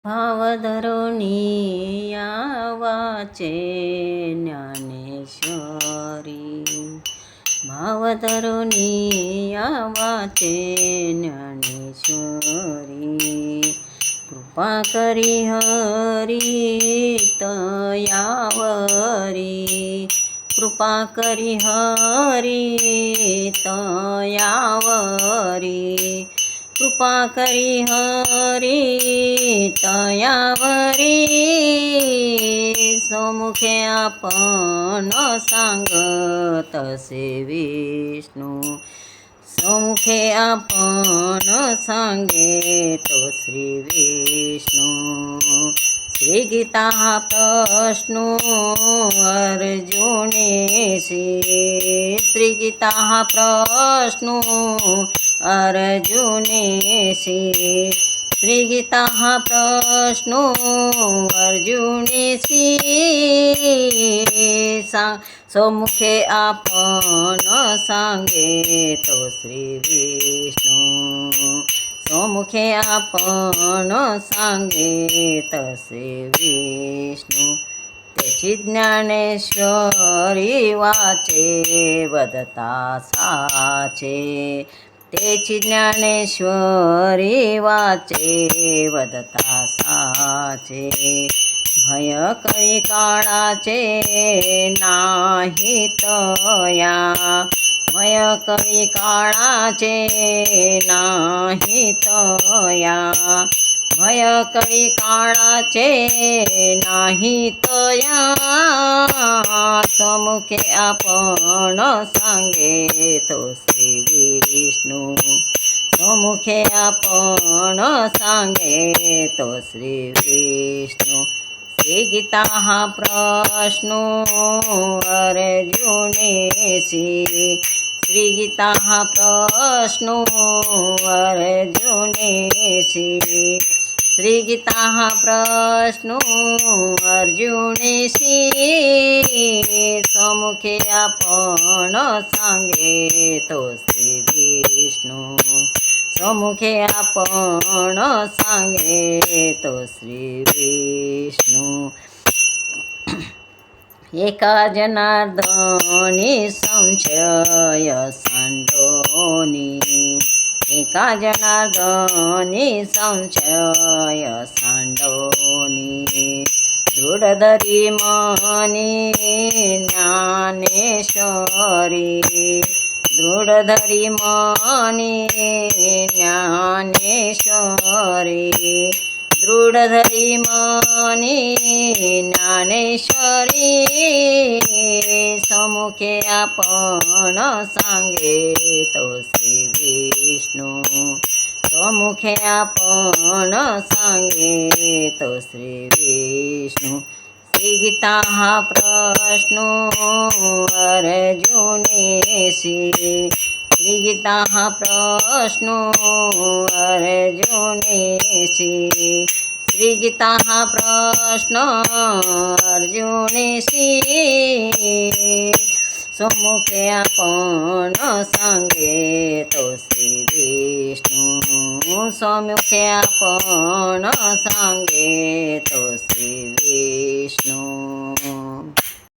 भावधरुणी या वाचे ज्ञानेश्वरी, भावधरुणी या वाचे ज्ञानेश्वरी। कृपा करी हरी तयावरी, कृपा करी हरी तयावरी, कृपा करी हरी तयावरी। समुखे आपण सांगत असे विष्णू, समुखे आपण सांगेतो श्री विष्णू। श्री गीता हा प्रश्न अर्जुनेसी, श्री गीता हा प्रश्न अर्जुनेसी, श्री गीता हा प्रश्न अर्जुनेसी। समुखे आपण सांगेतो श्री विष्णू, समुखे आपण सांगेत श्री विष्णू। त्याची ज्ञानेश्वरी वाचे वदता साचे, त्याची ज्ञानेश्वरी वाचे वदता साचे। भय कळी काळाचे नाही तया, भय कळी काळाचे नाही तया, भय कळी काळाचे नाही तया। समुखे आपण सांगेतो श्री विष्णू, समुखे आपण सांगेतो श्री विष्णू। श्री गीता हा प्रश्न अर्जुनेसी, श्री गीता हा प्रश्न अर्जुनेसी, श्री गीता हा प्रश्न अर्जुनेसी। समुखे आपण सांगेतो श्री विष्णू, समुखे आपण सांगेतो श्री विष्णू। एका जनार्दनी संशय सांडोनी, एका जनार्दनी संशय सांडोनी। दृढ धरी मनी ज्ञानेश्वरी, दृढ धरी मनी ज्ञानेश्वरी, दृढ धरी मनी ज्ञानेश्वरी। समुखे आपण सांगेतो श्री विष्णू, समुखे आपण सांगेतो श्री विष्णू। श्री गीता हा प्रश्न अर्जुनेसी, श्री गीता हा प्रश्न अर्जुनेसी, श्री गीता हा प्रश्न अर्जुनेसी। समुखे आपण सांगेतो श्री विष्णू, समुखे आपण सांगेतो श्री विष्णू।